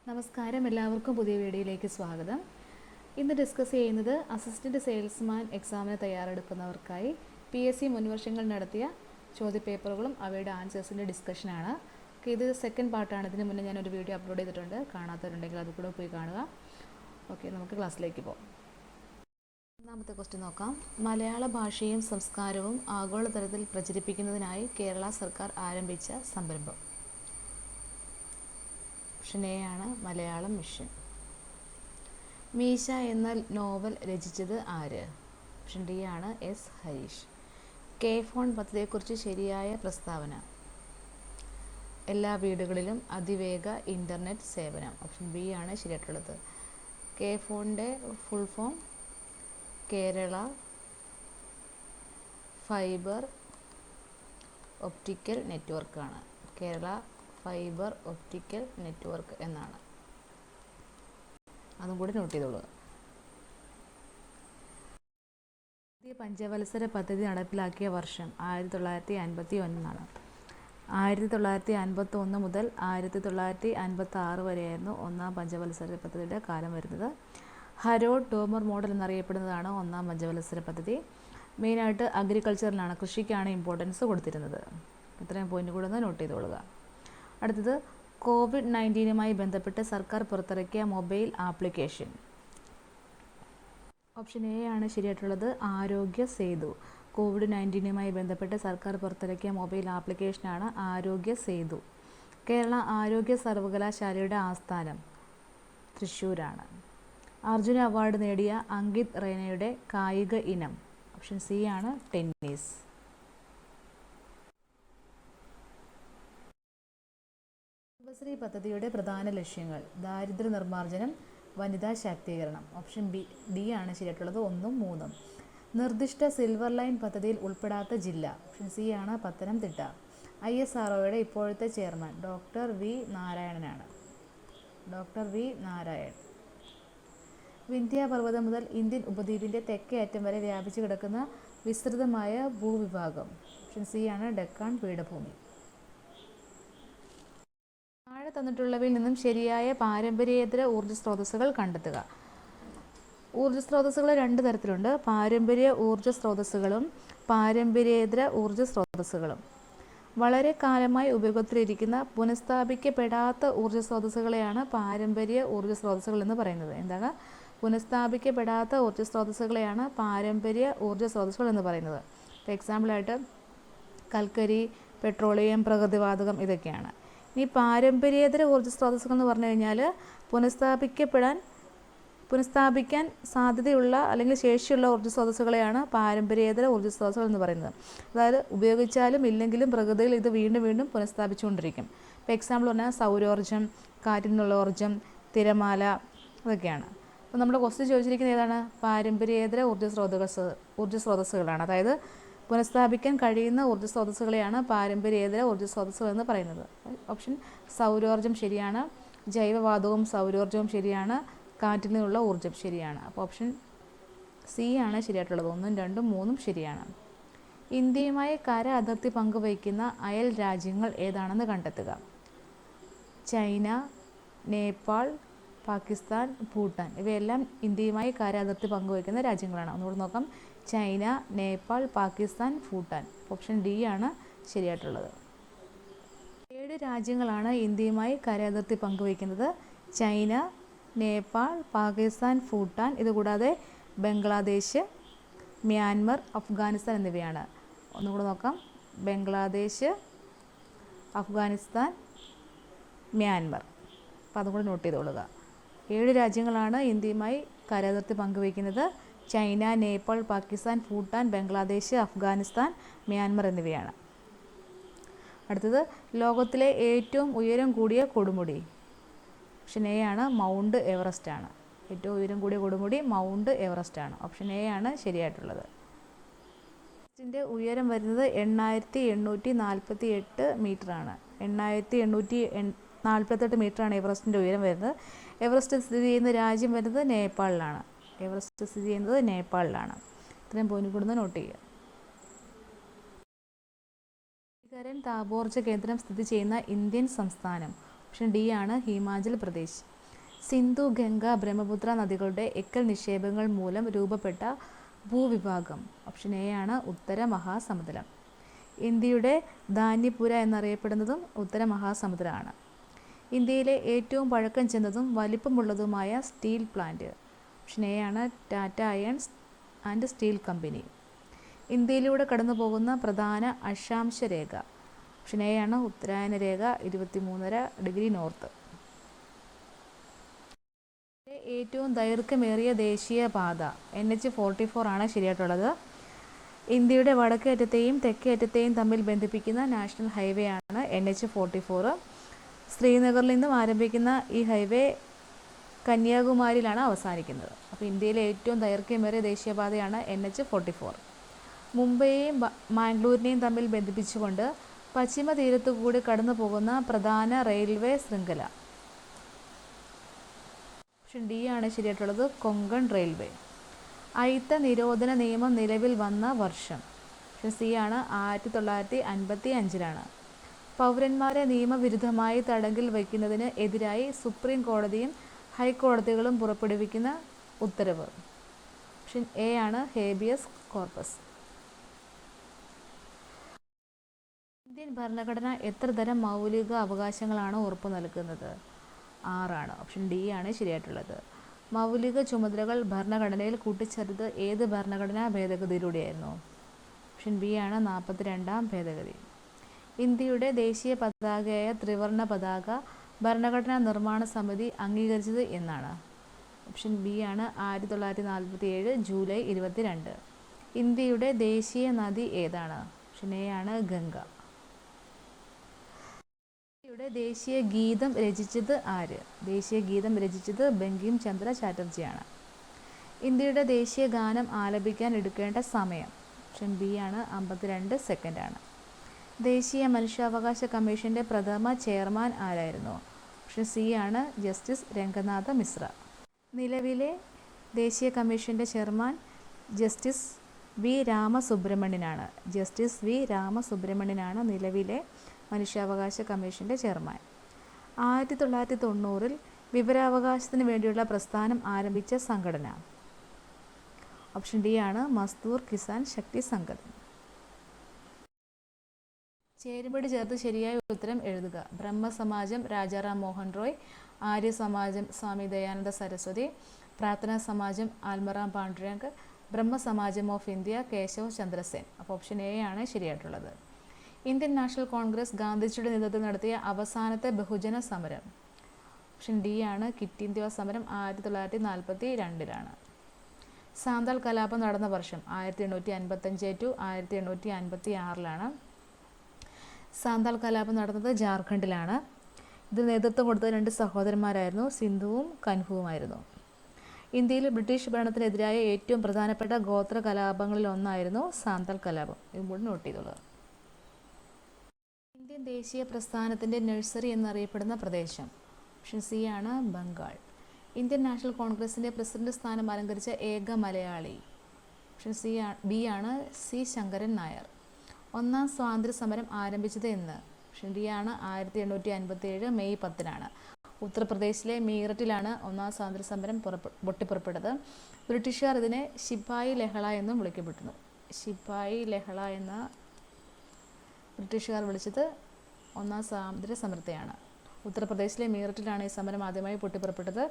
നമസ്കാരം, എല്ലാവർക്കും പുതിയ വീഡിയോയിലേക്ക് സ്വാഗതം. ഇന്ന് ഡിസ്കസ് ചെയ്യുന്നത് അസിസ്റ്റൻറ്റ് സെയിൽസ്മാൻ എക്സാമിന് തയ്യാറെടുക്കുന്നവർക്കായി PSC മുൻവർഷങ്ങൾ നടത്തിയ ചോദ്യപേപ്പറുകളും അവയുടെ ആൻസേഴ്സിൻ്റെ ഡിസ്കഷനാണ്. ഇത് സെക്കൻഡ് പാർട്ടാണ്. ഇതിന് മുന്നേ ഞാനൊരു വീഡിയോ അപ്ലോഡ് ചെയ്തിട്ടുണ്ട്. കാണാത്തവരുണ്ടെങ്കിൽ അത് കൂടെ പോയി കാണുക. ഓക്കെ, നമുക്ക് ക്ലാസ്സിലേക്ക് പോകാം. ഒന്നാമത്തെ ക്വസ്റ്റ്യൻ നോക്കാം. മലയാള ഭാഷയും സംസ്കാരവും ആഗോളതലത്തിൽ പ്രചരിപ്പിക്കുന്നതിനായി കേരള സർക്കാർ ആരംഭിച്ച സംരംഭം. ഓപ്ഷൻ എ ആണ് മലയാളം മിഷൻ. മീശ എന്ന നോവൽ രചിച്ചത് ആര്? ഓപ്ഷൻ ഡി ആണ് S. ഹരീഷ്. കെ ഫോൺ പദ്ധതിയെക്കുറിച്ച് ശരിയായ പ്രസ്താവന. എല്ലാ വീടുകളിലും അതിവേഗ ഇൻ്റർനെറ്റ് സേവനം. ഓപ്ഷൻ ബി ആണ് ശരിയായിട്ടുള്ളത്. കെ ഫോണിൻ്റെ full form Kerala fibre optical നെറ്റ്വർക്കാണ്. കേരള ഫൈബർ ഒപ്റ്റിക്കൽ നെറ്റ്വർക്ക് എന്നാണ്. അതും കൂടി നോട്ട് ചെയ്തോളൂ. പുതിയ പഞ്ചവത്സര പദ്ധതി നടപ്പിലാക്കിയ വർഷം 1951. 1951 മുതൽ 1956 വരെയായിരുന്നു ഒന്നാം പഞ്ചവത്സര പദ്ധതിയുടെ കാലം വരുന്നത്. ഹരോഡ് ഡോമർ മോഡൽ എന്നറിയപ്പെടുന്നതാണ് ഒന്നാം പഞ്ചവത്സര പദ്ധതി. മെയിനായിട്ട് അഗ്രികൾച്ചറിലാണ്, കൃഷിക്കാണ് ഇമ്പോർട്ടൻസ് കൊടുത്തിരുന്നത്. ഇത്രയും പോയിന്റ് കൂടെ ഒന്ന് നോട്ട് ചെയ്തോളുക. അടുത്തത് COVID-19 ബന്ധപ്പെട്ട് സർക്കാർ പുറത്തിറക്കിയ മൊബൈൽ ആപ്ലിക്കേഷൻ. ഓപ്ഷൻ എ ആണ് ശരിയായിട്ടുള്ളത്. ആരോഗ്യ സേതു. COVID-19 ബന്ധപ്പെട്ട് സർക്കാർ പുറത്തിറക്കിയ മൊബൈൽ ആപ്ലിക്കേഷനാണ് ആരോഗ്യ സേതു. കേരള ആരോഗ്യ സർവകലാശാലയുടെ ആസ്ഥാനം തൃശ്ശൂരാണ്. അർജുന അവാർഡ് നേടിയ അങ്കിത് റെയ്നയുടെ കായിക ഇനം. ഓപ്ഷൻ സി ആണ് ടെന്നീസ്. കുടുംബശ്രീ പദ്ധതിയുടെ പ്രധാന ലക്ഷ്യങ്ങൾ. ദാരിദ്ര്യ നിർമ്മാർജ്ജനം, വനിതാ ശാക്തീകരണം. ഓപ്ഷൻ ഡി ആണ് ശരിയായിട്ടുള്ളത്. 1ഉം 3ഉം. നിർദ്ദിഷ്ട സിൽവർ ലൈൻ പദ്ധതിയിൽ ഉൾപ്പെടാത്ത ജില്ല. ഓപ്ഷൻ സി ആണ് പത്തനംതിട്ട. ISROയുടെ ഇപ്പോഴത്തെ ചെയർമാൻ ഡോക്ടർ വി നാരായണനാണ്. Doctor V Narayan. വിന്ധ്യ പർവ്വതം മുതൽ ഇന്ത്യൻ ഉപദ്വീപിൻ്റെ തെക്കേ അറ്റം വരെ വ്യാപിച്ചു കിടക്കുന്ന വിസ്തൃതമായ ഭൂവിഭാഗം. ഓപ്ഷൻ സി ആണ് ഡെക്കാൻ പീഠഭൂമി. താഴെ തന്നിട്ടുള്ളവയിൽ നിന്നും ശരിയായ പാരമ്പര്യേതര ഊർജ്ജ സ്രോതസ്സുകൾ കണ്ടെത്തുക. ഊർജ്ജ സ്രോതസ്സുകൾ രണ്ട് തരത്തിലുണ്ട്. പാരമ്പര്യ ഊർജ്ജ സ്രോതസ്സുകളും പാരമ്പര്യേതര ഊർജ്ജ സ്രോതസ്സുകളും. വളരെ കാലമായി ഉപയോഗത്തിലിരിക്കുന്ന പുനഃസ്ഥാപിക്കപ്പെടാത്ത ഊർജ്ജ സ്രോതസ്സുകളെയാണ് പാരമ്പര്യ ഊർജ്ജ സ്രോതസ്സുകൾ എന്ന് പറയുന്നത്. എന്താണ്? പുനഃസ്ഥാപിക്കപ്പെടാത്ത ഊർജ്ജ സ്രോതസ്സുകളെയാണ് പാരമ്പര്യ ഊർജ്ജ സ്രോതസ്സുകൾ എന്ന് പറയുന്നത്. ഇപ്പോൾ എക്സാമ്പിളായിട്ട് കൽക്കരി, പെട്രോളിയം, പ്രകൃതിവാതകം ഇതൊക്കെയാണ്. ഇനി പാരമ്പര്യേതര ഊർജ്ജ സ്രോതസ്സുകൾ എന്ന് പറഞ്ഞു കഴിഞ്ഞാൽ പുനഃസ്ഥാപിക്കാൻ സാധ്യതയുള്ള അല്ലെങ്കിൽ ശേഷിയുള്ള ഊർജ്ജ സ്രോതസ്സുകളെയാണ് പാരമ്പര്യേതര ഊർജ്ജ സ്രോതസ്സുകൾ എന്ന് പറയുന്നത്. അതായത് ഉപയോഗിച്ചാലും ഇല്ലെങ്കിലും പ്രകൃതിയിൽ ഇത് വീണ്ടും വീണ്ടും പുനഃസ്ഥാപിച്ചുകൊണ്ടിരിക്കും. ഇപ്പോൾ എക്സാമ്പിൾ പറഞ്ഞാൽ സൗരോർജ്ജം, കാറ്റിൽ നിന്നുള്ള ഊർജ്ജം, തിരമാല, അതൊക്കെയാണ്. അപ്പോൾ നമ്മുടെ ക്വസ്റ്റ്യൻ ചോദിച്ചിരിക്കുന്നത് ഏതാണ്? പാരമ്പര്യേതര ഊർജ്ജ സ്രോതസ്സുകളാണ്. അതായത് പുനഃസ്ഥാപിക്കാൻ കഴിയുന്ന ഊർജ്ജ സ്രോതസ്സുകളെയാണ് പാരമ്പര്യേതര ഊർജ്ജ സ്രോതസ്സുകൾ എന്ന് പറയുന്നത്. ഓപ്ഷൻ സൗരോർജ്ജം ശരിയാണ്. ജൈവവാതകവും സൗരോർജ്ജവും ശരിയാണ്. കാറ്റിൽ നിന്നുള്ള ഊർജ്ജം ശരിയാണ്. അപ്പോൾ ഓപ്ഷൻ സി ആണ് ശരിയായിട്ടുള്ളത്. 1ഉം 2ഉം 3ഉം ശരിയാണ്. ഇന്ത്യയുമായി കര അതിർത്തി പങ്കുവയ്ക്കുന്ന അയൽ രാജ്യങ്ങൾ ഏതാണെന്ന് കണ്ടെത്തുക. ചൈന, നേപ്പാൾ, പാകിസ്ഥാൻ, ഭൂട്ടാൻ. ഇവയെല്ലാം ഇന്ത്യയുമായി കര അതിർത്തി പങ്കുവയ്ക്കുന്ന രാജ്യങ്ങളാണ്. ഒന്നുകൂടി നോക്കാം. China, Nepal, Pakistan, Bhutan. Option D ആണ് ശരിയായിട്ടുള്ളത്. 7 രാജ്യങ്ങളാണ് ഇന്ത്യയുമായി കര അതിർത്തി പങ്കുവയ്ക്കുന്നത്. ചൈന, നേപ്പാൾ, പാകിസ്ഥാൻ, ഭൂട്ടാൻ, ഇതുകൂടാതെ ബംഗ്ലാദേശ്, മ്യാൻമർ, അഫ്ഗാനിസ്ഥാൻ എന്നിവയാണ്. ഒന്നുകൂടി നോക്കാം. ബംഗ്ലാദേശ്, അഫ്ഗാനിസ്ഥാൻ, മ്യാൻമർ. അപ്പോൾ അതും കൂടി നോട്ട് ചെയ്തോളുക. 7 രാജ്യങ്ങളാണ് ഇന്ത്യയുമായി കര അതിർത്തി പങ്കുവയ്ക്കുന്നത്. ചൈന, നേപ്പാൾ, പാകിസ്ഥാൻ, ഭൂട്ടാൻ, ബംഗ്ലാദേശ്, അഫ്ഗാനിസ്ഥാൻ, മ്യാൻമർ എന്നിവയാണ്. അടുത്തത് ലോകത്തിലെ ഏറ്റവും ഉയരം കൂടിയ കൊടുമുടി. ഓപ്ഷൻ എ ആണ് മൗണ്ട് എവറസ്റ്റ് ആണ്. ഏറ്റവും ഉയരം കൂടിയ കൊടുമുടി മൗണ്ട് എവറസ്റ്റ് ആണ്. ഓപ്ഷൻ എ ആണ് ശരിയായിട്ടുള്ളത്. എവറസ്റ്റിൻ്റെ ഉയരം വരുന്നത് 8848 മീറ്ററാണ്. 8848 മീറ്ററാണ് എവറസ്റ്റിൻ്റെ ഉയരം വരുന്നത്. എവറസ്റ്റ് സ്ഥിതി ചെയ്യുന്ന രാജ്യം വരുന്നത് നേപ്പാളിലാണ്. എവറസ്റ്റ് സ്ഥിതി ചെയ്യുന്നത് നേപ്പാളിലാണ്. ഇത്രയും പോയിന്റ് കൂടുന്നത് നോട്ട് ചെയ്യുക. താപോർജ്ജ കേന്ദ്രം സ്ഥിതി ചെയ്യുന്ന ഇന്ത്യൻ സംസ്ഥാനം. ഓപ്ഷൻ ഡി ആണ് ഹിമാചൽ പ്രദേശ്. സിന്ധു, ഗംഗ, ബ്രഹ്മപുത്ര നദികളുടെ എക്കൽ നിക്ഷേപങ്ങൾ മൂലം രൂപപ്പെട്ട ഭൂവിഭാഗം. ഓപ്ഷൻ എ ആണ് ഉത്തര മഹാസമുദ്രം. ഇന്ത്യയുടെ ധാന്യപുര എന്നറിയപ്പെടുന്നതും ഉത്തര മഹാസമുദ്രമാണ്. ഇന്ത്യയിലെ ഏറ്റവും പഴക്കം ചെന്നതും വലിപ്പമുള്ളതുമായ സ്റ്റീൽ പ്ലാന്റ്. ഓപ്ഷൻ എ ആണ് Tata irons and steel company. ഇന്ത്യയിലൂടെ കടന്നു പോകുന്ന പ്രധാന അക്ഷാംശ രേഖ. ഓപ്ഷൻ എ ആണ് ഉത്തരായന രേഖ 23.5 നോർത്ത്. ഏറ്റവും ദൈർഘ്യമേറിയ ദേശീയപാത NH-44 ആണ് ശരിയായിട്ടുള്ളത്. ഇന്ത്യയുടെ വടക്കേ അറ്റത്തെയും തെക്കേ അറ്റത്തെയും തമ്മിൽ ബന്ധിപ്പിക്കുന്ന നാഷണൽ ഹൈവേ ആണ് NH-44. ശ്രീനഗറിൽ നിന്നും ആരംഭിക്കുന്ന ഈ ഹൈവേ കന്യാകുമാരിയിലാണ് അവസാനിക്കുന്നത്. അപ്പോൾ ഇന്ത്യയിലെ ഏറ്റവും ദൈർഘ്യമേറിയ ദേശീയപാതയാണ് NH-44. മുംബൈയെയും മാംഗ്ലൂരിനെയും തമ്മിൽ ബന്ധിപ്പിച്ചുകൊണ്ട് പശ്ചിമ തീരത്തു കൂടി കടന്നു പോകുന്ന പ്രധാന റെയിൽവേ ശൃംഖല. ഓപ്ഷൻ ഡി ആണ് ശരിയായിട്ടുള്ളത്, കൊങ്കൺ റെയിൽവേ. അയിത്ത നിരോധന നിയമം നിലവിൽ വന്ന വർഷം. ഓപ്ഷൻ സി ആണ് 1955. പൗരന്മാരെ നിയമവിരുദ്ധമായി തടങ്കിൽ വയ്ക്കുന്നതിന് എതിരായി സുപ്രീം കോടതിയും ഹൈക്കോടതികളും പുറപ്പെടുവിക്കുന്ന ഉത്തരവ്. ഓപ്ഷൻ എ ആണ് ഹേബിയസ് കോർപ്പസ്. ഇന്ത്യൻ ഭരണഘടന എത്ര തരം മൗലിക അവകാശങ്ങളാണ് ഉറപ്പു നൽകുന്നത്? 6 ആണ്. ഓപ്ഷൻ ഡി ആണ് ശരിയായിട്ടുള്ളത്. മൗലിക ചുമതലകൾ ഭരണഘടനയിൽ കൂട്ടിച്ചേർത്തത് ഏത് ഭരണഘടനാ ഭേദഗതിയിലൂടെയായിരുന്നു? ഓപ്ഷൻ ബി ആണ് 42ാം ഭേദഗതി. ഇന്ത്യയുടെ ദേശീയ പതാകയായ ത്രിവർണ്ണ പതാക ഭരണഘടനാ നിർമ്മാണ സമിതി അംഗീകരിച്ചത് എന്നാണ്? ഓപ്ഷൻ ബി ആണ് 1947 ജൂലൈ 22. ഇന്ത്യയുടെ ദേശീയ നദി ഏതാണ്? ഓപ്ഷൻ എ ആണ് ഗംഗ. ഇന്ത്യയുടെ ദേശീയ ഗീതം രചിച്ചത് ആര്? ദേശീയ ഗീതം രചിച്ചത് ബങ്കിം ചന്ദ്ര ചാറ്റർജിയാണ്. ഇന്ത്യയുടെ ദേശീയ ഗാനം ആലപിക്കാൻ എടുക്കേണ്ട സമയം. ഓപ്ഷൻ ബി ആണ് 52 സെക്കൻഡാണ്. ദേശീയ മനുഷ്യാവകാശ കമ്മീഷൻ്റെ പ്രഥമ ചെയർമാൻ ആരായിരുന്നു? ഓപ്ഷൻ സി ആണ് ജസ്റ്റിസ് രംഗനാഥ മിശ്ര. നിലവിലെ ദേശീയ കമ്മീഷൻ്റെ ചെയർമാൻ ജസ്റ്റിസ് വി രാമസുബ്രഹ്മണ്യനാണ്. ജസ്റ്റിസ് വി രാമസുബ്രഹ്മണ്യനാണ് നിലവിലെ മനുഷ്യാവകാശ കമ്മീഷൻ്റെ ചെയർമാൻ. 1990 വിവരാവകാശത്തിന് വേണ്ടിയുള്ള പ്രസ്ഥാനം ആരംഭിച്ച സംഘടന. ഓപ്ഷൻ ഡി ആണ് മസ്ദൂർ കിസാൻ ശക്തി സംഘടന. ചേരുപടി ചേർത്ത് ശരിയായ ഉത്തരം എഴുതുക. ബ്രഹ്മസമാജം രാജാറാം മോഹൻ റോയ്, ആര്യ സമാജം സ്വാമി ദയാനന്ദ സരസ്വതി, പ്രാർത്ഥനാ സമാജം ആൽമറാം പാണ്ഡുരംഗ്, ബ്രഹ്മസമാജം ഓഫ് ഇന്ത്യ കേശവ് ചന്ദ്രസേൻ. അപ്പോൾ ഓപ്ഷൻ എ ആണ് ശരിയായിട്ടുള്ളത്. ഇന്ത്യൻ നാഷണൽ കോൺഗ്രസ് ഗാന്ധിജിയുടെ നേതൃത്വത്തിൽ നടത്തിയ അവസാനത്തെ ബഹുജന സമരം. ഓപ്ഷൻ ഡി ആണ് ക്വിറ്റ് ഇന്ത്യ സമരം 1942. സാന്താൾ കലാപം നടന്ന വർഷം 1855 to 1856. സാന്താൾ കലാപം നടന്നത് ജാർഖണ്ഡിലാണ്. ഇത് നേതൃത്വം കൊടുത്ത 2 സഹോദരന്മാരായിരുന്നു, സിന്ധുവും കൻഹുവുമായിരുന്നു. ഇന്ത്യയിൽ ബ്രിട്ടീഷ് ഭരണത്തിനെതിരായ ഏറ്റവും പ്രധാനപ്പെട്ട ഗോത്ര കലാപങ്ങളിൽ ഒന്നായിരുന്നു സാന്താൾ കലാപം. ഇതുകൂടി നോട്ട് ചെയ്തോളുക. ഇന്ത്യൻ ദേശീയ പ്രസ്ഥാനത്തിൻ്റെ നഴ്സറി എന്നറിയപ്പെടുന്ന പ്രദേശം. ഓപ്ഷൻ സി ആണ് ബംഗാൾ. ഇന്ത്യൻ നാഷണൽ കോൺഗ്രസിൻ്റെ പ്രസിഡന്റ് സ്ഥാനം അലങ്കരിച്ച ഏക മലയാളി. ഓപ്ഷൻ ബി ആണ് സി ശങ്കരൻ നായർ. ഒന്നാം സ്വാതന്ത്ര്യ സമരം ആരംഭിച്ചത് എന്ന്? ഓപ്ഷൻ ഡി ആണ് 1857 മെയ് 10. ഉത്തർപ്രദേശിലെ മീററ്റിലാണ് ഒന്നാം സ്വാതന്ത്ര്യ സമരം പൊട്ടിപ്പുറപ്പെട്ടത്. ബ്രിട്ടീഷുകാർ ഇതിനെ ശിപ്പായി ലഹള എന്നും വിളിക്കപ്പെട്ടിരുന്നു. ശിപ്പായി ലഹള എന്ന ബ്രിട്ടീഷുകാർ വിളിച്ചത് ഒന്നാം സ്വാതന്ത്ര്യ സമരത്തെയാണ്. ഉത്തർപ്രദേശിലെ മീററ്റിലാണ് ഈ സമരം ആദ്യമായി പൊട്ടിപ്പുറപ്പെട്ടത്.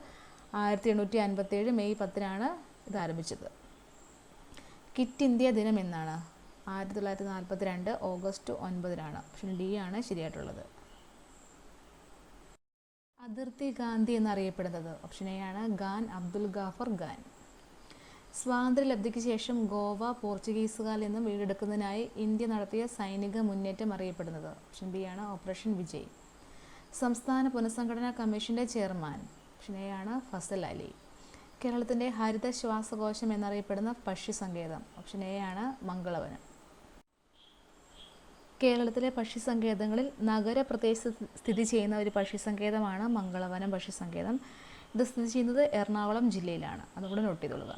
1857 മെയ് 10 ഇത് ആരംഭിച്ചത്. ക്വിറ്റ് ഇന്ത്യ ദിനം എന്നാണ്? 1942 ഓഗസ്റ്റ് 9. ഓപ്ഷൻ ഡി ആണ് ശരിയായിട്ടുള്ളത്. അതിർത്തി ഗാന്ധി എന്നറിയപ്പെടുന്നത്? ഓപ്ഷൻ എ ആണ് ഖാൻ അബ്ദുൽ ഗാഫർ ഖാൻ. സ്വാതന്ത്ര്യലബ്ധിക്ക് ശേഷം ഗോവ പോർച്ചുഗീസുകാരിൽ നിന്നും വീണ്ടെടുക്കുന്നതിനായി ഇന്ത്യ നടത്തിയ സൈനിക മുന്നേറ്റം അറിയപ്പെടുന്നത്? ഓപ്ഷൻ ബി ആണ് ഓപ്പറേഷൻ വിജയ്. സംസ്ഥാന പുനഃസംഘടനാ കമ്മീഷൻ്റെ ചെയർമാൻ? ഓപ്ഷൻ എ ആണ് ഫസൽ അലി. കേരളത്തിൻ്റെ ഹരിത ശ്വാസകോശം എന്നറിയപ്പെടുന്ന പക്ഷി സങ്കേതം? ഓപ്ഷൻ എ ആണ് മംഗളവനം. കേരളത്തിലെ പക്ഷി സങ്കേതങ്ങളിൽ നഗരപ്രദേശത്ത് സ്ഥിതി ചെയ്യുന്ന ഒരു പക്ഷി സങ്കേതമാണ് മംഗളവനം പക്ഷി സങ്കേതം. ഇത് സ്ഥിതി ചെയ്യുന്നത് എറണാകുളം ജില്ലയിലാണ്. അതുകൂടെ നോട്ട് ചെയ്തോളുക.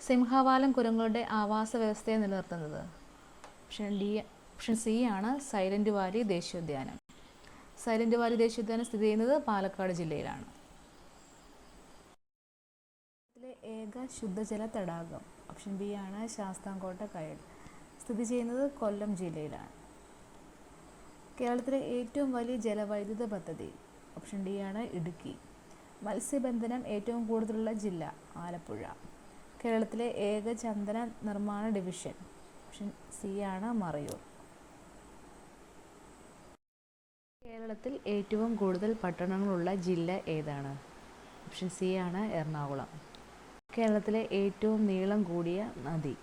സിംഹവാലൻ കുരങ്ങുകളുടെ ആവാസ വ്യവസ്ഥയെ നിലനിർത്തുന്നത്? ഓപ്ഷൻ സി ആണ് സൈലന്റ് വാലി ദേശീയോദ്യാനം. സൈലന്റ് വാലി ദേശീയോദ്യാനം സ്ഥിതി ചെയ്യുന്നത് പാലക്കാട് ജില്ലയിലാണ്. ഇതിലെ ഏക ശുദ്ധജല തടാകം ഓപ്ഷൻ ബി ആണ് ശാസ്താംകോട്ട കായൽ, സ്ഥിതി ചെയ്യുന്നത് കൊല്ലം ജില്ലയിലാണ്. കേരളത്തിലെ ഏറ്റവും വലിയ ജലവൈദ്യുത പദ്ധതി ഓപ്ഷൻ ഡി ആണ് ഇടുക്കി. മത്സ്യബന്ധനം ഏറ്റവും കൂടുതലുള്ള ജില്ല ആലപ്പുഴ. കേരളത്തിലെ ഏക ചന്ദന നിർമ്മാണ ഡിവിഷൻ ഓപ്ഷൻ സി ആണ് മറയൂർ. കേരളത്തിൽ ഏറ്റവും കൂടുതൽ പട്ടണങ്ങളുള്ള ജില്ല ഏതാണ്? ഓപ്ഷൻ സി ആണ് എറണാകുളം. കേരളത്തിലെ ഏറ്റവും നീളം കൂടിയ നദി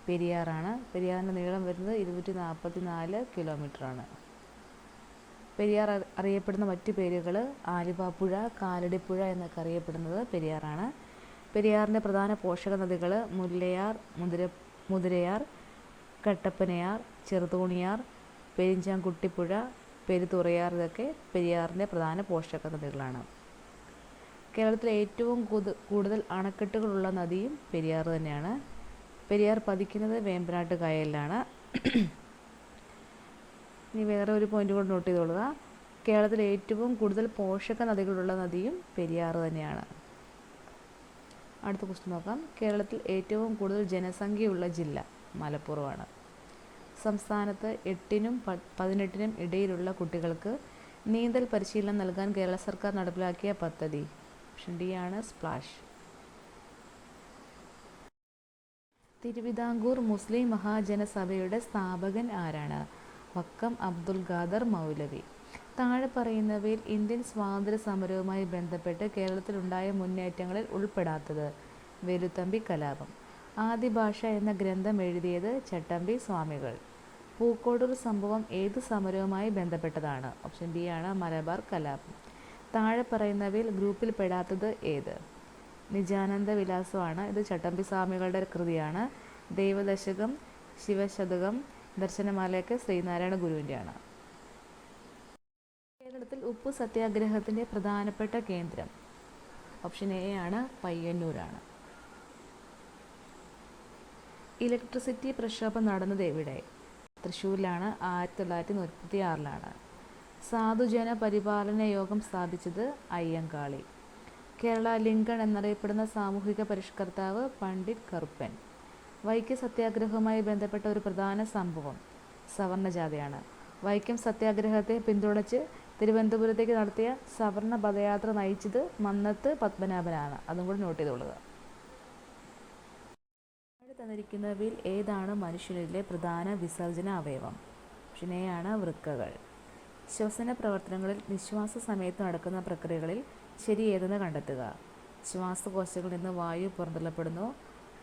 പെരിയാറാണ്. പെരിയാറിൻ്റെ നീളം വരുന്നത് 244 കിലോമീറ്ററാണ്. പെരിയാർ അറിയപ്പെടുന്ന മറ്റു പേരുകൾ ആലുവാപ്പുഴ, കാലടിപ്പുഴ എന്നൊക്കെ അറിയപ്പെടുന്നത് പെരിയാറാണ്. പെരിയാറിൻ്റെ പ്രധാന പോഷക നദികൾ മുല്ലയാർ, മുതിരയാർ, കട്ടപ്പനയാർ, ചെറുതോണിയാർ, പെരിഞ്ചാംകുട്ടിപ്പുഴ, പെരുതുറയാർ ഇതൊക്കെ പെരിയാറിൻ്റെ പ്രധാന പോഷക നദികളാണ്. കേരളത്തിലെ ഏറ്റവും കൂടുതൽ അണക്കെട്ടുകളുള്ള നദിയും പെരിയാർ തന്നെയാണ്. പെരിയാർ പതിക്കുന്നത് വേമ്പനാട്ട് കായലിലാണ്. ഇനി വേറെ ഒരു പോയിന്റ് കൂടെ നോട്ട് ചെയ്തോളുക. കേരളത്തിൽ ഏറ്റവും കൂടുതൽ പോഷക നദികളുള്ള നദിയും പെരിയാർ തന്നെയാണ്. അടുത്ത ക്വസ്റ്റ്യൻ നോക്കാം. കേരളത്തിൽ ഏറ്റവും കൂടുതൽ ജനസംഖ്യയുള്ള ജില്ല മലപ്പുറമാണ്. സംസ്ഥാനത്ത് 8-നും 18-നും ഇടയിലുള്ള കുട്ടികൾക്ക് നീന്തൽ പരിശീലനം നൽകാൻ കേരള സർക്കാർ നടപ്പിലാക്കിയ പദ്ധതി ഓപ്ഷൻ ഡി ആണ് സ്പ്ലാഷ്. തിരുവിതാംകൂർ മുസ്ലിം മഹാജനസഭയുടെ സ്ഥാപകൻ ആരാണ്? വക്കം അബ്ദുൽ ഖാദർ മൗലവി. താഴെ പറയുന്നവയിൽ ഇന്ത്യൻ സ്വാതന്ത്ര്യ സമരവുമായി ബന്ധപ്പെട്ട് കേരളത്തിലുണ്ടായ മുന്നേറ്റങ്ങളിൽ ഉൾപ്പെടാത്തത്? വേലുത്തമ്പി കലാപം. ആദി ഭാഷ എന്ന ഗ്രന്ഥം എഴുതിയത് ചട്ടമ്പി സ്വാമികൾ. പൂക്കോടൂർ സംഭവം ഏത് സമരവുമായി ബന്ധപ്പെട്ടതാണ്? ഓപ്ഷൻ ബി ആണ് മലബാർ കലാപം. താഴെ പറയുന്നവയിൽ ഗ്രൂപ്പിൽ പെടാത്തത് ഏത്? നിജാനന്ദ വിലാസമാണ്. ഇത് ചട്ടമ്പി സ്വാമികളുടെ കൃതിയാണ്. ദൈവദശകം, ശിവശതകം, ദർശനമാലയൊക്കെ ശ്രീനാരായണ ഗുരുവിൻ്റെയാണ്. കേരളത്തിൽ ഉപ്പു സത്യാഗ്രഹത്തിൻ്റെ പ്രധാനപ്പെട്ട കേന്ദ്രം ഓപ്ഷൻ എ ആണ് പയ്യന്നൂരാണ്. ഇലക്ട്രിസിറ്റി പ്രക്ഷോഭം നടന്നത് എവിടെ? തൃശ്ശൂരിലാണ്. 1936 സാധുജന പരിപാലന യോഗം സ്ഥാപിച്ചത് അയ്യങ്കാളി. കേരള ലിങ്കൺ എന്നറിയപ്പെടുന്ന സാമൂഹിക പരിഷ്കർത്താവ് പണ്ഡിറ്റ് കറുപ്പൻ. വൈക്കം സത്യാഗ്രഹവുമായി ബന്ധപ്പെട്ട ഒരു പ്രധാന സംഭവം സവർണജാഥയാണ്. വൈക്കം സത്യാഗ്രഹത്തെ പിന്തുണച്ച് തിരുവനന്തപുരത്തേക്ക് നടത്തിയ സവർണ പദയാത്ര നയിച്ചത് മന്നത്ത് പത്മനാഭനാണ്. അതും കൂടി നോട്ട് ചെയ്തുകൊള്ളുക. തന്നിരിക്കുന്നവയിൽ ഏതാണ് മനുഷ്യനിലെ പ്രധാന വിസർജന അവയവം? ഓപ്ഷൻ എ ആണ് വൃക്കകൾ. ശ്വസന പ്രവർത്തനങ്ങളിൽ നിശ്വാസ സമയത്ത് നടക്കുന്ന പ്രക്രിയകളിൽ ശരി ഏതെന്ന് കണ്ടെത്തുക. ശ്വാസകോശങ്ങളിൽ നിന്ന് വായു പുറന്തള്ളപ്പെടുന്നു.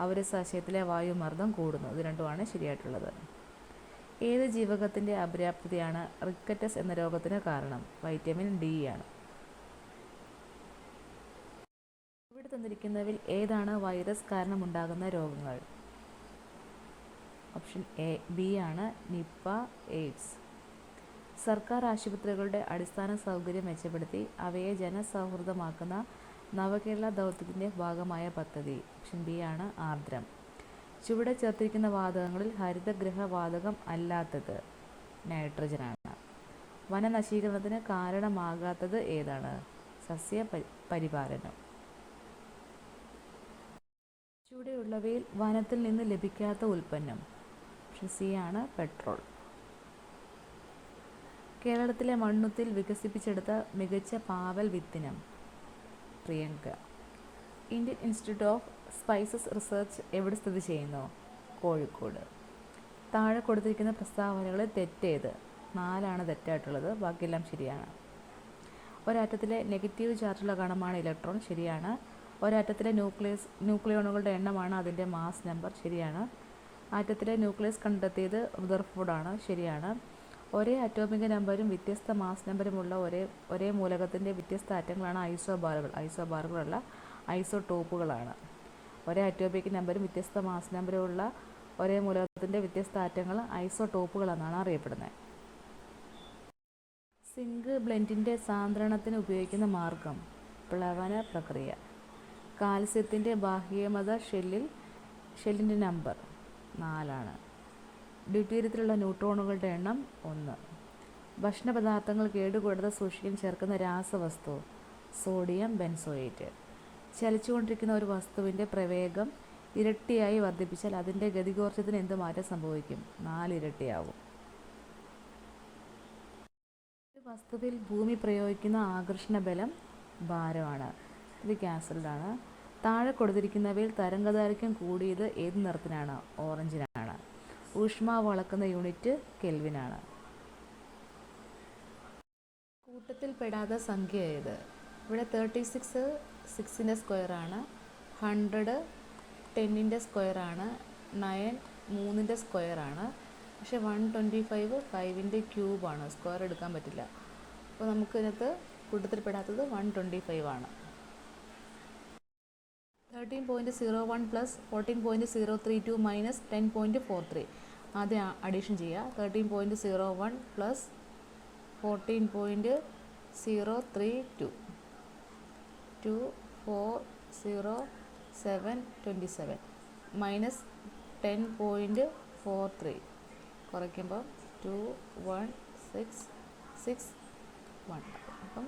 ഔരസാശയത്തിലെ വായുമർദ്ദം കൂടുന്നു. ഇത് രണ്ടുമാണ് ശരിയായിട്ടുള്ളത്. ഏത് ജീവകത്തിൻ്റെ അപര്യാപ്തതയാണ് റിക്കറ്റസ് എന്ന രോഗത്തിന് കാരണം? വൈറ്റമിൻ ഡി ആണ്. ഇവിടെ തന്നിരിക്കുന്നവയിൽ ഏതാണ് വൈറസ് കാരണമുണ്ടാകുന്ന രോഗങ്ങൾ? ഓപ്ഷൻ ബി ആണ് നിപ്പ, എയ്ഡ്സ്. സർക്കാർ ആശുപത്രികളുടെ അടിസ്ഥാന സൗകര്യം മെച്ചപ്പെടുത്തി അവയെ ജനസൗഹൃദമാക്കുന്ന നവകേരള ദൗത്യത്തിൻ്റെ ഭാഗമായ പദ്ധതി ഓപ്ഷൻ ബി ആണ് ആർദ്രം. ചുവടെ ചേർത്തിരിക്കുന്ന വാതകങ്ങളിൽ ഹരിതഗൃഹ വാതകം അല്ലാത്തത് നൈട്രജനാണ്. വനനശീകരണത്തിന് കാരണമാകാത്തത് ഏതാണ്? സസ്യ പരിപാലനം. ചുവടെയുള്ളവയിൽ വനത്തിൽ നിന്ന് ലഭിക്കാത്ത ഉൽപ്പന്നം ഓപ്ഷൻ സി ആണ് പെട്രോൾ. കേരളത്തിലെ മണ്ണുത്തിൽ വികസിപ്പിച്ചെടുത്ത മികച്ച പാവൽ വിത്തിനം Priyanka. Indian institute of spices research എവിടെ സ്ഥിതി ചെയ്യുന്നു? കോഴിക്കോട്. താഴെ കൊടുത്തിരിക്കുന്ന പ്രസ്താവനകളിൽ തെറ്റേത്? 4 തെറ്റായിട്ടുള്ളത്, ബാക്കിയെല്ലാം ശരിയാണ്. ഒരാറ്റത്തിലെ നെഗറ്റീവ് ചാർജുള്ള കണമാണ് ഇലക്ട്രോൺ, ശരിയാണ്. ഒരാറ്റത്തിലെ ന്യൂക്ലിയോണുകളുടെ എണ്ണമാണ് അതിൻ്റെ മാസ് നമ്പർ, ശരിയാണ്. ആറ്റത്തിലെ ന്യൂക്ലിയസ് കണ്ടെത്തിയത് റുദർഫോർഡാണ്, ശരിയാണ്. ഒരേ അറ്റോമിക നമ്പരും വ്യത്യസ്ത മാസ് നമ്പരുമുള്ള ഒരേ മൂലകത്തിൻ്റെ വ്യത്യസ്ത ആറ്റങ്ങളാണ് ഐസോബാറുകൾ. ഐസോബാറുകളല്ല, ഐസോടോപ്പുകളാണ്. ഒരേ അറ്റോമിക് നമ്പരും വ്യത്യസ്ത മാസ് നമ്പരുമുള്ള ഒരേ മൂലകത്തിൻ്റെ വ്യത്യസ്ത ആറ്റങ്ങൾ ഐസോടോപ്പുകൾ എന്നാണ് അറിയപ്പെടുന്നത്. സിങ്ക് ബ്ലെൻഡിൻ്റെ സാന്ദ്രണത്തിന് ഉപയോഗിക്കുന്ന മാർഗം പ്ലവന പ്രക്രിയ. കാൽസ്യത്തിൻ്റെ ബാഹ്യമത ഷെല്ലിൻ്റെ നമ്പർ 4. ഡ്യൂട്ടീരിയത്തിലുള്ള ന്യൂട്രോണുകളുടെ എണ്ണം 1. ഭക്ഷണപദാർത്ഥങ്ങൾ കേടുകൂടാതെ സൂക്ഷിക്കാൻ ചേർക്കുന്ന രാസവസ്തു സോഡിയം ബെൻസോയേറ്റ്. ചലിച്ചുകൊണ്ടിരിക്കുന്ന ഒരു വസ്തുവിൻ്റെ പ്രവേഗം ഇരട്ടിയായി വർദ്ധിപ്പിച്ചാൽ അതിൻ്റെ ഗതികോർജ്ജത്തിന് എന്ത് മാറ്റം സംഭവിക്കും? 4 ഇരട്ടിയാവും. ഒരു വസ്തുവിൽ ഭൂമി പ്രയോഗിക്കുന്ന ആകർഷണ ബലം ഭാരമാണ്. ഇത് ക്യാൻസൽഡാണ്. താഴെ കൊടുത്തിരിക്കുന്നവയിൽ തരംഗദൈർഘ്യം കൂടിയത് ഏത് നിറത്തിനാണ്? ഓറഞ്ചിനാണ്. ഊഷ്മാവ് അളക്കുന്ന യൂണിറ്റ് കെൽവിനാണ്. കൂട്ടത്തിൽ പെടാത്ത സംഖ്യ ഏത്? ഇവിടെ 36 6ൻ്റെ സ്ക്വയറാണ്, 100 10ൻ്റെ സ്ക്വയറാണ്, 9 3ൻ്റെ സ്ക്വയറാണ്. പക്ഷേ 125 5ൻ്റെ ക്യൂബാണ്, സ്ക്വയർ എടുക്കാൻ പറ്റില്ല. അപ്പോൾ നമുക്ക് ഇതിനകത്ത് കൂട്ടത്തിൽ പെടാത്തത് 125 ആണ്. 13.01 പ്ലസ് 14.032 മൈനസ് 10.43. ആദ്യം അഡീഷൻ ചെയ്യുക. 13.01 പ്ലസ് 14.032 24027 മൈനസ് 10.43 കുറയ്ക്കുമ്പോൾ 21661. അപ്പം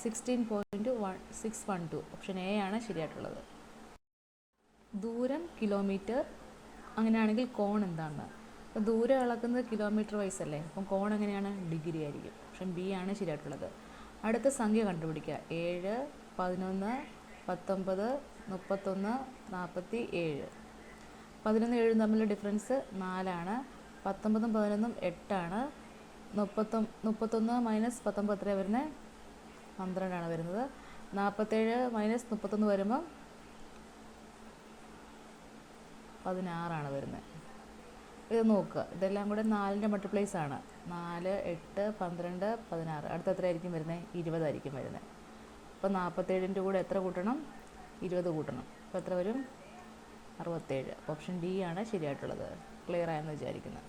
16.612. ഓപ്ഷൻ എ ആണ് ശരിയായിട്ടുള്ളത്. ദൂരം കിലോമീറ്റർ, അങ്ങനെയാണെങ്കിൽ കോൺ എന്താണ്? അപ്പോൾ ദൂരം അളക്കുന്നത് കിലോമീറ്റർ വൈസ് അല്ലേ, അപ്പം കോൺ എങ്ങനെയാണ്? ഡിഗ്രി ആയിരിക്കും. ഓപ്ഷൻ ബി ആണ് ശരിയായിട്ടുള്ളത്. അടുത്ത സംഖ്യ കണ്ടുപിടിക്കുക. 7 11 19 31 47. 11 7 തമ്മിലുള്ള ഡിഫറൻസ് 4ആണ്. 19 11 8ആണ്. 31 മൈനസ് 19 എത്രയാണ് വരുന്നത്? 12 വരുന്നത്. 47 മൈനസ് 31 വരുമ്പോൾ 16 വരുന്നത്. ഇത് നോക്കുക, ഇതെല്ലാം കൂടെ 4ൻ്റെ മൾട്ടിപ്ലൈസ് ആണ്. 4 8 12 16. അടുത്ത എത്ര ആയിരിക്കും വരുന്നത്? 20 ആയിരിക്കും വരുന്നത്. അപ്പോൾ 47ൻ്റെ കൂടെ എത്ര കൂട്ടണം? 20 കൂട്ടണം. അപ്പോൾ എത്ര വരും? 67. ഓപ്ഷൻ ഡി ആണ് ശരിയായിട്ടുള്ളത്. ക്ലിയർ ആയെന്ന് വിചാരിക്കുന്നത്.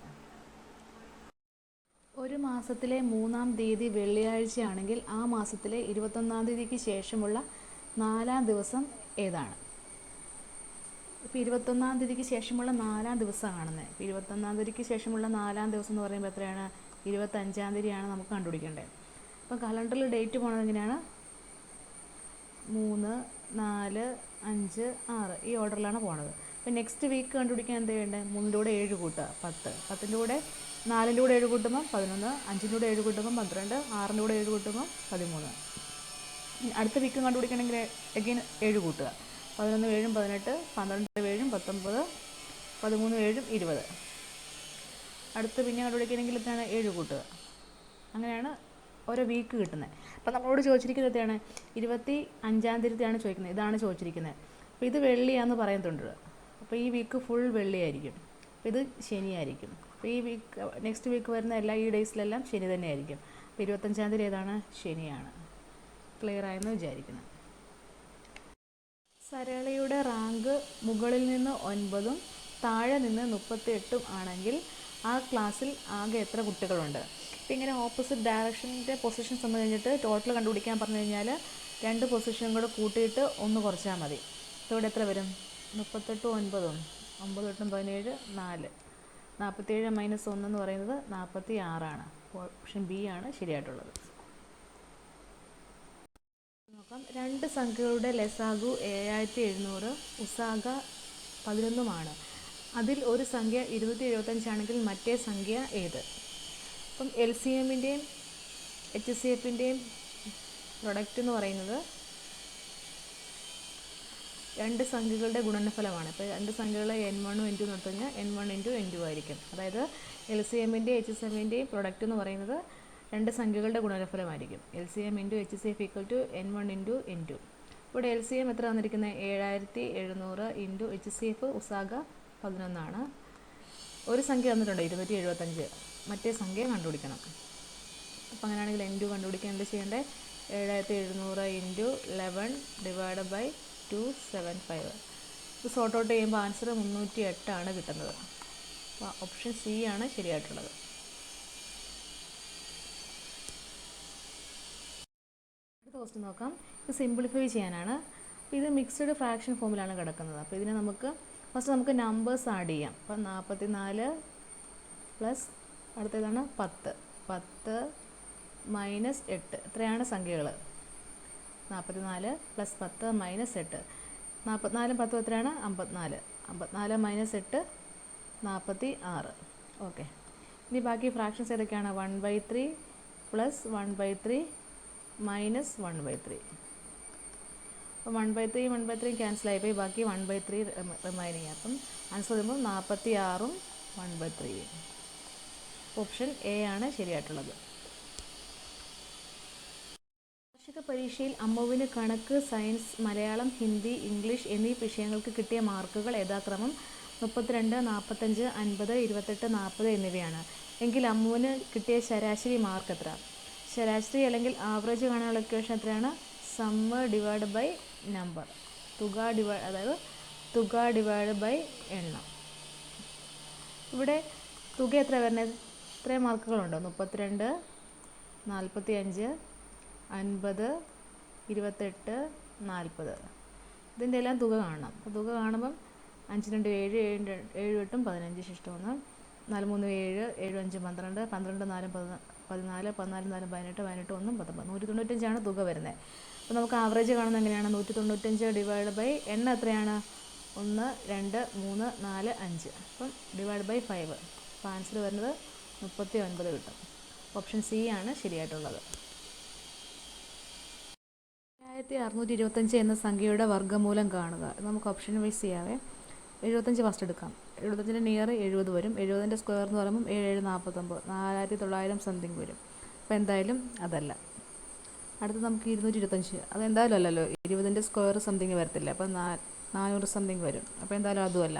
ഒരു മാസത്തിലെ 3-ാം തീയതി വെള്ളിയാഴ്ചയാണെങ്കിൽ ആ മാസത്തിലെ 21-ാം തീയതിക്ക് ശേഷമുള്ള 4-ാം ദിവസം ഏതാണ്? ഇപ്പോൾ 21-ാം തീയതിക്ക് ശേഷമുള്ള 4-ാം ദിവസം കാണുന്നത്. ഇപ്പോൾ 21-ാം തീയതിക്ക് ശേഷമുള്ള 4-ാം ദിവസം എന്ന് പറയുമ്പോൾ എത്രയാണ്? 25-ാം തീയതിയാണ് നമുക്ക് കണ്ടുപിടിക്കേണ്ടത്. അപ്പോൾ കലണ്ടറിൽ ഡേറ്റ് പോണത് എങ്ങനെയാണ്? 3 4 5 6 ഈ ഓർഡറിലാണ് പോണത്. അപ്പോൾ നെക്സ്റ്റ് വീക്ക് കണ്ടുപിടിക്കാൻ എന്താ വേണ്ടത്? 3ൻ്റെ കൂടെ 7 കൂട്ടുക 10, 10ൻ്റെ കൂടെ 4ൻ്റെ കൂടെ 7 കൂട്ടുമ്പോൾ 11, 5ൻ്റെ കൂടെ 7 കൂട്ടുമ്പോൾ 12, 6ൻ്റെ കൂടെ 7 കൂട്ടുമ്പോൾ 13. അടുത്ത വീക്ക് കണ്ടുപിടിക്കണമെങ്കിൽ എഗെയിൻ 7 കൂട്ടുക. 11 7 18, 12 7 19, 13 7 20. അടുത്ത് പിന്നെ കണ്ടുപിടിക്കണമെങ്കിൽ എത്രയാണ്? 7 കൂട്ടുക. അങ്ങനെയാണ് ഓരോ വീക്ക് കിട്ടുന്നത്. അപ്പോൾ നമ്മളോട് ചോദിച്ചിരിക്കുന്നത് എത്രയാണ്? 25-ാം തീയതിയാണ് ചോദിക്കുന്നത്. ഇതാണ് ചോദിച്ചിരിക്കുന്നത്. അപ്പോൾ ഇത് വെള്ളിയാണെന്ന് പറയുന്നുണ്ട്. അപ്പോൾ ഈ വീക്ക് ഫുൾ വെള്ളിയായിരിക്കും. അപ്പോൾ ഇത് ശനിയായിരിക്കും. അപ്പോൾ ഈ വീക്ക് നെക്സ്റ്റ് വീക്ക് വരുന്ന ഈ ഡേയ്സിലെല്ലാം ശനി തന്നെയായിരിക്കും. അപ്പോൾ 25-ാം തീയതി ഏതാണ്? ശനിയാണ്. ക്ലിയർ ആയെന്ന് വിചാരിക്കുന്നത്. സരളയുടെ റാങ്ക് മുകളിൽ നിന്ന് 9-ഉം താഴെ നിന്ന് 38-ഉം ആണെങ്കിൽ ആ ക്ലാസ്സിൽ ആകെ എത്ര കുട്ടികളുണ്ട്? അപ്പോൾ ഇങ്ങനെ ഓപ്പോസിറ്റ് ഡയറക്ഷൻ്റെ പൊസിഷൻസ് എന്ന് കഴിഞ്ഞിട്ട് ടോട്ടൽ കണ്ടുപിടിക്കാൻ പറഞ്ഞു കഴിഞ്ഞാൽ 2 പൊസിഷനും കൂടെ കൂട്ടിയിട്ട് 1 കുറച്ചാൽ മതി. അപ്പോൾ ഇവിടെ എത്ര വരും? 38 9ഉം 9 8 17 4. 47 മൈനസ് 1 എന്ന് പറയുന്നത് 46ആണ്. ഓപ്ഷൻ ബി ആണ് ശരിയായിട്ടുള്ളത്. നോക്കാം. 2 സംഖ്യകളുടെ ലസാഗു 7700, ഉസാഗ 11ഉമാണ്. അതിൽ ഒരു സംഖ്യ 275 ആണെങ്കിൽ മറ്റേ സംഖ്യ ഏത്? അപ്പം LCMൻ്റെയും HCFൻ്റെയും പ്രൊഡക്റ്റ് എന്ന് പറയുന്നത് 2 സംഖ്യകളുടെ ഗുണനഫലമാണ്. ഇപ്പോൾ 2 സംഖ്യകൾ n1 n2 എന്ന് എടുത്തു കഴിഞ്ഞാൽ n1 × n2 ആയിരിക്കും. അതായത് LCMൻ്റെയും HCFൻ്റെയും പ്രൊഡക്റ്റ് എന്ന് പറയുന്നത് 2 സംഖ്യകളുടെ ഗുണനഫലമായിരിക്കും. LCM × HCF = n1 × n2. ഇവിടെ LCM എത്ര വന്നിരിക്കുന്നത്? 7700 × HCF ഉസാഗ 11 ഒരു സംഖ്യ തന്നിട്ടുണ്ട് 275. മറ്റേ സംഖ്യ കണ്ടുപിടിക്കണം. അപ്പോൾ അങ്ങനെയാണെങ്കിൽ n2 കണ്ടുപിടിക്കാൻ എന്ത് ചെയ്യേണ്ടത്? 7700 × 11 / 275. ഇത് സോർട്ട് ഔട്ട് ചെയ്യുമ്പോൾ ആൻസർ 308 ആണ് കിട്ടുന്നത്. അപ്പോൾ ഓപ്ഷൻ സി ആണ് ശരിയായിട്ടുള്ളത്. അടുത്ത ക്വസ്റ്റ്യൻ നോക്കാം. ഇത് സിംപ്ലിഫൈ ചെയ്യാനാണ്. അപ്പോൾ ഇത് മിക്സ്ഡ് ഫ്രാക്ഷൻ ഫോമിലാണ് കിടക്കുന്നത്. അപ്പോൾ ഇതിനെ ഫസ്റ്റ് നമുക്ക് നമ്പേഴ്സ് ആഡ് ചെയ്യാം. അപ്പം 44 പ്ലസ് അടുത്തതാണ് 10. 10 മൈനസ് 8 ഇത്രയാണ് സംഖ്യകൾ. 44 പ്ലസ് 10 മൈനസ് 8. 44 10 എത്രയാണ്? 54. 54 മൈനസ് 8 46. ഓക്കെ. ഇനി ബാക്കി ഫ്രാക്ഷൻസ് ഏതൊക്കെയാണ്? 1/3 പ്ലസ് 1/3 മൈനസ് 1/3. അപ്പം 1/3 1/3 ക്യാൻസലായി പോയി, ബാക്കി 1/3 റിമൈനിങ്. അപ്പം ആൻസർ വരുമ്പോൾ 46ഉം 1/3. ഓപ്ഷൻ എ ആണ് ശരിയായിട്ടുള്ളത്. വാർഷിക പരീക്ഷയിൽ അമ്മുവിന് കണക്ക്, സയൻസ്, മലയാളം, ഹിന്ദി, ഇംഗ്ലീഷ് എന്നീ വിഷയങ്ങൾക്ക് കിട്ടിയ മാർക്കുകൾ യഥാക്രമം 32, 45, 50, 28, 40 എന്നിവയാണ്. എങ്കിൽ അമ്മുവിന് കിട്ടിയ ശരാശരി മാർക്ക് എത്ര? ശരാശരി അല്ലെങ്കിൽ ആവറേജ് കാണാനുള്ള ഇക്വേഷൻ എത്രയാണ്? Sum divide by number. അതായത് തുക ഡിവൈഡ് ബൈ എണ്ണം. ഇവിടെ തുക എത്ര വരുന്നത്? ഇത്രയും മാർക്കുകളുണ്ട്. 32, 45, 50, 28, 40. ഇതിൻ്റെ എല്ലാം തുക കാണണം. അപ്പോൾ തുക കാണുമ്പം 5 2 7, 7 8 15 ശിഷ്ടം 1, 4 3 7, 7 5 12, 12 4 14, 14 4 18, 18 1 19. 195 തുക വരുന്നത്. അപ്പോൾ നമുക്ക് ആവറേജ് കാണുന്നത് എങ്ങനെയാണ്? 195 ഡിവൈഡ് ബൈ എണ്ണം എത്രയാണ്? 1 2 3 4 5. അപ്പം ഡിവൈഡ് ബൈ 5. അപ്പോൾ ആൻസർ വരുന്നത് 39 കിട്ടും. ഓപ്ഷൻ സി ആണ് ശരിയായിട്ടുള്ളത്. 7625 എന്ന സംഖ്യയുടെ വർഗ്ഗമൂലം കാണുക. നമുക്ക് ഓപ്ഷൻ വൈസ് ചെയ്യാവേ. 75 ഫസ്റ്റ് എടുക്കാം. 75ൻ്റെ നിയർ 70 വരും. 70ൻ്റെ സ്ക്വയർ എന്ന് പറയുമ്പോൾ 7 49, 4900 സംതിങ് വരും. അപ്പോൾ എന്തായാലും അതല്ല. അടുത്ത് നമുക്ക് 225. അതെന്തായാലും അല്ലല്ലോ, 20ൻ്റെ സ്ക്വയർ സംതിങ് വരത്തില്ല. അപ്പോൾ 400 സംതിങ് വരും. അപ്പോൾ എന്തായാലും അതുമല്ല.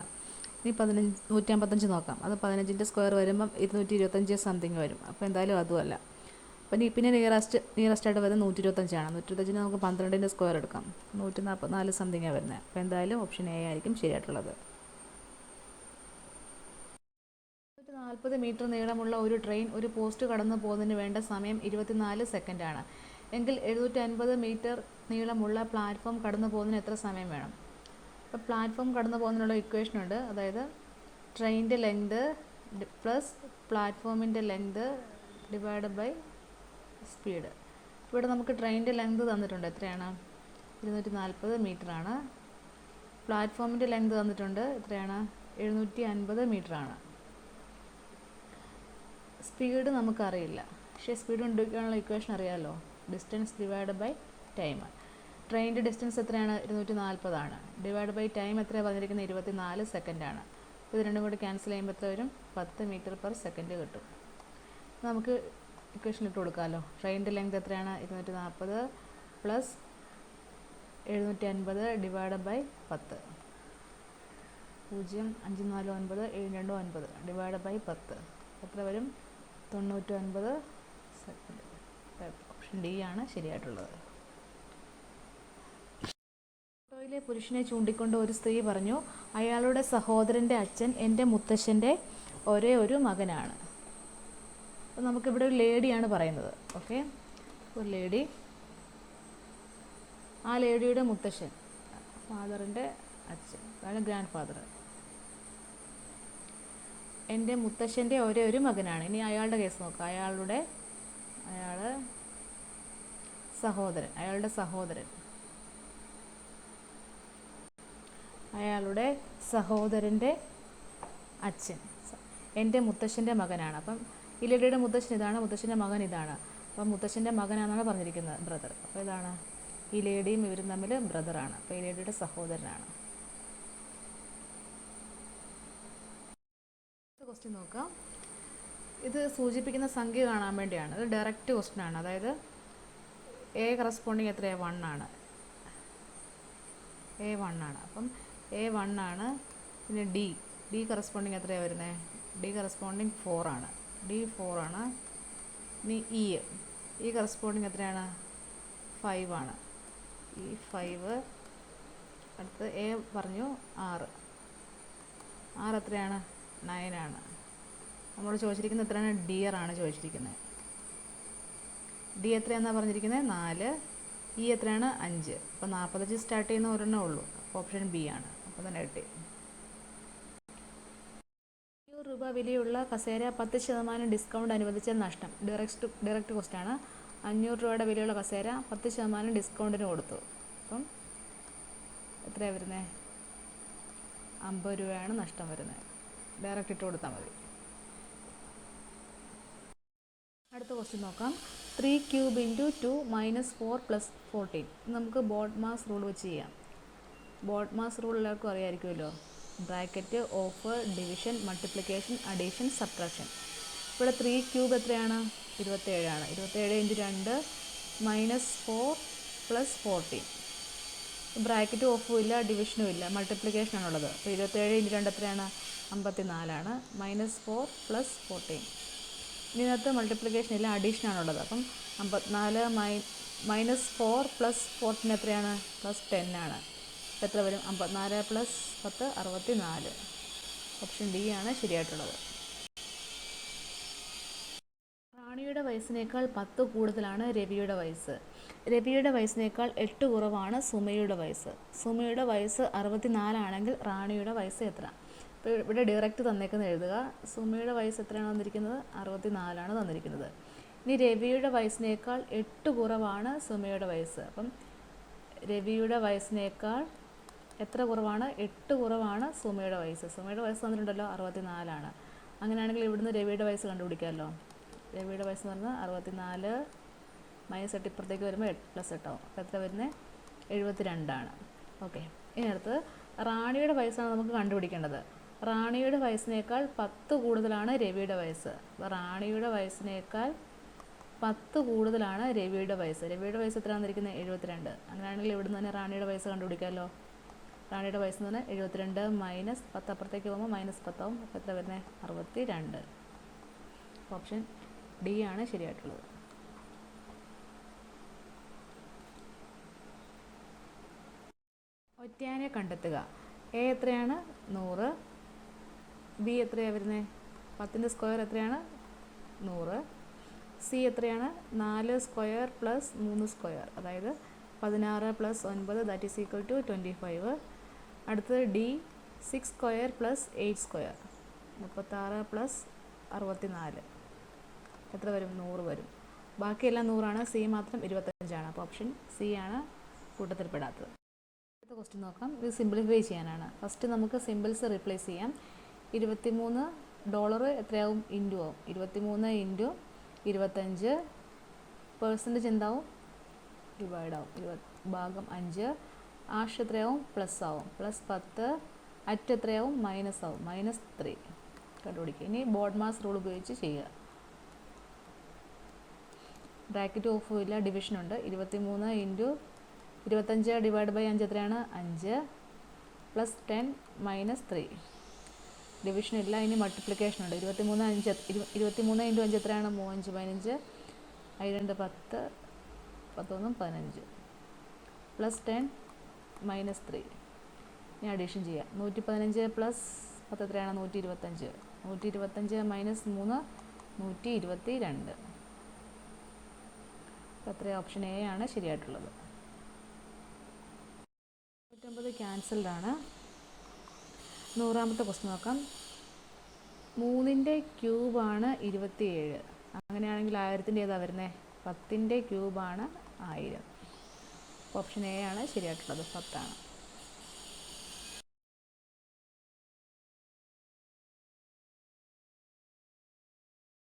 ഇനി 155 നോക്കാം. അത് 15ൻ്റെ സ്ക്വയർ വരുമ്പം 225 സംതിങ് വരും. അപ്പോൾ എന്തായാലും അതുമല്ല. അപ്പം പിന്നെ നിയറസ്റ്റ് ആയിട്ട് വരുന്നത് 125ആണ്. 125ന് നമുക്ക് 12ൻ്റെ സ്ക്വയർ എടുക്കാം. 144 സംതിങ്ങാണ് വരുന്നത്. അപ്പോൾ എന്തായാലും ഓപ്ഷൻ എ ആയിരിക്കും ശരിയായിട്ടുള്ളത്. 140 മീറ്റർ നീളമുള്ള ഒരു ട്രെയിൻ ഒരു പോസ്റ്റ് കടന്നു പോകുന്നതിന് വേണ്ട സമയം 24 സെക്കൻഡാണ്. എങ്കിൽ 750 മീറ്റർ നീളമുള്ള പ്ലാറ്റ്ഫോം കടന്നു പോകുന്നതിന് എത്ര സമയം വേണം? അപ്പോൾ പ്ലാറ്റ്ഫോം കടന്നു പോകുന്നതിനുള്ള ഇക്വേഷൻ ഉണ്ട്. അതായത് ട്രെയിനിൻ്റെ ലെങ്ത് പ്ലസ് പ്ലാറ്റ്ഫോമിൻ്റെ ലെങ്ത് ഡിവൈഡ് ബൈ സ്പീഡ്. ഇവിടെ നമുക്ക് ട്രെയിനിൻ്റെ ലെങ്ത് തന്നിട്ടുണ്ട്. എത്രയാണ്? 240 മീറ്ററാണ്. പ്ലാറ്റ്ഫോമിൻ്റെ ലെങ്ത് തന്നിട്ടുണ്ട്. എത്രയാണ്? 750 മീറ്ററാണ്. സ്പീഡ് നമുക്കറിയില്ല, പക്ഷേ സ്പീഡ് കണ്ടുപിടിക്കാനുള്ള ഇക്വേഷൻ അറിയാമല്ലോ. Distance divide by time. ട്രെയിനിൻ്റെ ഡിസ്റ്റൻസ് എത്രയാണ്? 240 ആണ്. ഡിവൈഡ് ബൈ ടൈം എത്രയാണ് പറഞ്ഞിരിക്കുന്നത്? 24 സെക്കൻഡാണ്. ഇത് രണ്ടും കൂടി ക്യാൻസൽ ചെയ്യുമ്പോൾ എത്ര വരും? 10 മീറ്റർ പെർ സെക്കൻഡ് കിട്ടും. നമുക്ക് ഇക്വേഷൻ ഇട്ട് കൊടുക്കാമല്ലോ. ട്രെയിനിൻ്റെ ലെങ്ത് എത്രയാണ്? 240 plus 750 divide by 10. 0 5 4 9 7 2 9 divide by 10 എത്ര വരും? 99 സെക്കൻഡ്. ഓപ്ഷൻ ഡി ആണ് ശരിയായിട്ടുള്ളത്. ഫോട്ടോയിലെ പുരുഷനെ ചൂണ്ടിക്കൊണ്ട് ഒരു സ്ത്രീ പറഞ്ഞു, അയാളുടെ സഹോദരൻ്റെ അച്ഛൻ എൻ്റെ മുത്തശ്ശൻ്റെ ഒരേ ഒരു മകനാണ്. അപ്പോൾ നമുക്കിവിടെ ഒരു ലേഡിയാണ് പറയുന്നത്. ഓക്കെ, ഒരു ലേഡി, ആ ലേഡിയുടെ മുത്തശ്ശൻ, ഫാദറിൻ്റെ അച്ഛൻ, അതാണ് ഗ്രാൻഡ് ഫാദർ, എൻ്റെ മുത്തശ്ശൻ്റെ ഒരേ ഒരു മകനാണ്. ഇനി അയാളുടെ കേസ് നോക്കുക. അയാളുടെ സഹോദരൻ, അയാളുടെ സഹോദരൻ്റെ അച്ഛൻ എൻ്റെ മുത്തശ്ശൻ്റെ മകനാണ്. അപ്പം ഈ ലേഡിയുടെ മുത്തശ്ശൻ ഇതാണ്, മുത്തശ്ശൻ്റെ മകൻ ഇതാണ്. അപ്പം മുത്തശ്ശൻ്റെ മകനാണെന്നാണ് പറഞ്ഞിരിക്കുന്നത്, ബ്രദർ. അപ്പോൾ ഇതാണ്, ഈ ലേഡിയും ഇവരും തമ്മിൽ ബ്രദറാണ്. അപ്പോൾ ഈ ലേഡിയുടെ സഹോദരനാണ്. ക്വസ്റ്റ്യൻ നോക്കാം. ഇത് സൂചിപ്പിക്കുന്ന സംഖ്യ കാണാൻ വേണ്ടിയാണ്. ഇത് ഡയറക്റ്റ് ക്വസ്റ്റ്യൻ ആണ്. അതായത് എ കറസ്പോണ്ടിങ് എത്രയാണ്? 1 ആണ്. എ 1 ആണ്. അപ്പം എ 1 ആണ്. പിന്നെ ഡി കറസ്പോണ്ടിങ് എത്രയാണ് വരുന്നത്? ഡി കറസ്പോണ്ടിങ് 4 ആണ്. ഡി 4 ആണ്. ഇനി ഇ കറസ്പോണ്ടിങ് എത്രയാണ്? 5 ആണ്. ഈ 5. അടുത്ത് എ പറഞ്ഞു 6 എത്രയാണ്? 9 ആണ്. നമ്മൾ ചോദിച്ചിരിക്കുന്നത് എത്രയാണ്? ഡിയർ ആണ് ചോദിച്ചിരിക്കുന്നത്. ഡി എത്രയാണെന്നാണ് പറഞ്ഞിരിക്കുന്നത്? 4. ഇ എത്രയാണ്? 5. അപ്പോൾ 45 സ്റ്റാർട്ട് ചെയ്യുന്ന ഒരെണ്ണേ ഉള്ളൂ. അപ്പോൾ ഓപ്ഷൻ ബി ആണ്. അപ്പോൾ തന്നെ കിട്ടി. ഈ രൂപ വിലയുള്ള കസേര 10% ഡിസ്കൗണ്ട് അനുവദിച്ച നഷ്ടം. ഡയറക്റ്റ് കോസ്റ്റ് ആണ്. 500 രൂപയുടെ വിലയുള്ള കസേര 10% ഡിസ്കൗണ്ടിന് കൊടുത്തു. അപ്പം എത്രയാണ് വരുന്നത്? 50 രൂപയാണ് നഷ്ടം വരുന്നത്. ഡയറക്റ്റ് ഇട്ട് കൊടുത്താൽ മതി. അടുത്ത ക്വസ്റ്റ്യൻ നോക്കാം. 3 ക്യൂബ് ഇൻറ്റു 2 - 4 + 14. നമുക്ക് ബോഡ് മാസ് റൂൾ വെച്ച് ചെയ്യാം. ബോഡ് മാസ് റൂൾ എല്ലാവർക്കും അറിയാമായിരിക്കുമല്ലോ. Bracket, of, division, multiplication, addition, subtraction. ഇവിടെ 3 ക്യൂബ് എത്രയാണ്? 27 ആണ്. 27 × 2 -4 + 14. ബ്രാക്കറ്റ് ഓഫും ഇല്ല, ഡിവിഷനും ഇല്ല, മൾട്ടിപ്ലിക്കേഷനാണുള്ളത്. അപ്പോൾ 27 × 2 എത്രയാണ്? 54 ആണ്. -4 + 14. ഇതിനകത്ത് മൾട്ടിപ്ലിക്കേഷൻ ഇല്ല, അഡീഷനാണുള്ളത്. അപ്പം 54 -4 + 14 എത്രയാണ്? +10 ആണ്. എത്ര വരും? 54 + 10 64. ഓപ്ഷൻ ഡി ആണ് ശരിയായിട്ടുള്ളത്. റാണിയുടെ വയസ്സിനേക്കാൾ 10 കൂടുതലാണ് രവിയുടെ വയസ്സ്. രവിയുടെ വയസ്സിനേക്കാൾ 8 കുറവാണ് സുമയുടെ വയസ്സ്. സുമയുടെ വയസ്സ് 64 ആണെങ്കിൽ റാണിയുടെ വയസ്സ് എത്ര? അപ്പോൾ ഇവിടെ ഡയറക്റ്റ് തന്നേക്കുന്നത് എഴുതുക. സുമയുടെ വയസ്സ് എത്രയാണ് തന്നിരിക്കുന്നത്? 64 ആണ് തന്നിരിക്കുന്നത്. ഇനി രവിയുടെ വയസ്സിനേക്കാൾ 8 കുറവാണ് സുമയുടെ വയസ്സ്. അപ്പം രവിയുടെ വയസ്സിനേക്കാൾ എത്ര കുറവാണ്? 8 കുറവാണ് സുമയുടെ വയസ്സ്. സുമയുടെ വയസ്സ് തന്നിട്ടുണ്ടല്ലോ, 64 ആണ്. അങ്ങനെയാണെങ്കിൽ ഇവിടുന്ന് രവിയുടെ വയസ്സ് കണ്ടുപിടിക്കാമല്ലോ. രവിയുടെ വയസ്സ് എന്ന് പറഞ്ഞാൽ 64 -8 ഇപ്പുറത്തേക്ക് വരുമ്പോൾ 8 + 8 ആവും. അപ്പോൾ എത്ര വരുന്നത്? 72 ആണ്. ഓക്കെ. ഇനി അടുത്ത് റാണിയുടെ വയസ്സാണ് നമുക്ക് കണ്ടുപിടിക്കേണ്ടത്. റാണിയുടെ വയസ്സിനേക്കാൾ 10 കൂടുതലാണ് രവിയുടെ വയസ്സ്. അപ്പോൾ റാണിയുടെ വയസ്സിനേക്കാൾ 10 കൂടുതലാണ് രവിയുടെ വയസ്സ്. രവിയുടെ വയസ്സ് എത്ര തന്നിരിക്കുന്നത്? 72. അങ്ങനെയാണെങ്കിൽ ഇവിടുന്ന് തന്നെ റാണിയുടെ വയസ്സ് കണ്ടുപിടിക്കാമല്ലോ. റാണിയുടെ വയസ്സ് എന്ന് പറഞ്ഞാൽ 72 - 10 അപ്പുറത്തേക്ക് പോകുമ്പോൾ -10 ആവും. അപ്പോൾ എത്ര വരുന്നത്? 62. ഓപ്ഷൻ ഡി ആണ് ശരിയായിട്ടുള്ളത്. ഒറ്റയാനെ കണ്ടെത്തുക. എ എത്രയാണ്? 100. ബി എത്രയാണ് വരുന്നത്? 10ൻ്റെ സ്ക്വയർ എത്രയാണ്? 100. സി എത്രയാണ്? 4 സ്ക്വയർ + 3 സ്ക്വയർ, അതായത് 16 + 9 = 25. അടുത്തത് ഡി 6 സ്ക്വയർ + 8 സ്ക്വയർ, 36 + 64. എത്ര വരും? 100 വരും. ബാക്കിയെല്ലാം 100 ആണ്. സി മാത്രം 25 ആണ്. അപ്പോൾ ഓപ്ഷൻ സി ആണ് കൂട്ടത്തിൽപ്പെടാത്തത്. അടുത്ത ക്വസ്റ്റ്യൻ നോക്കാം. ഇത് സിംപ്ലിഫൈ ചെയ്യാനാണ്. ഫസ്റ്റ് നമുക്ക് സിമ്പിൾസ് റീപ്ലേസ് ചെയ്യാം. $23 എത്രയാവും? ഇൻറ്റു ആവും. 23 × 25 പെർസെൻറ്റേജ് എന്താവും? ഡിവൈഡ് ആവും. 20/5. ആഷ് എത്രയാവും? പ്ലസ് ആവും. +10. അറ്റ് എത്രയാവും? മൈനസ് ആവും. -3 കണ്ടുപിടിക്കുക. ഇനി ബോഡ് മാസ് റൂൾ ഉപയോഗിച്ച് ചെയ്യുക. ബ്രാക്കറ്റ് ഓഫും ഇല്ല, ഡിവിഷനുണ്ട്. 23 × 25 ÷ 5 എത്രയാണ്? 5 +10 -3. ഡിവിഷൻ ഇല്ല, ഇനി മൾട്ടിപ്ലിക്കേഷൻ ഉണ്ട്. 23 × 5 എത്രയാണ്? 3 5 15. 2 10 10 15 +10 -3. ഇനി അഡീഷൻ ചെയ്യാം. 115 + 10 എത്രയാണ്? 125. 125 -3 122. അപ്പോൾ എത്രയാണ്? ഓപ്ഷൻ എ ആണ് ശരിയായിട്ടുള്ളത്. 150 ക്യാൻസൽഡ് ആണ്. 100ാമത്തെ ക്വസ്റ്റ്യൻ നോക്കാം. 3ൻ്റെ ക്യൂബാണ് 27. അങ്ങനെയാണെങ്കിൽ 1000ൻ്റെ ഏതാ വരുന്നത്? 10ൻ്റെ ക്യൂബാണ് 1000. ഓപ്ഷൻ എ ആണ് ശരിയായിട്ടുള്ളത്. 10 ആണ്.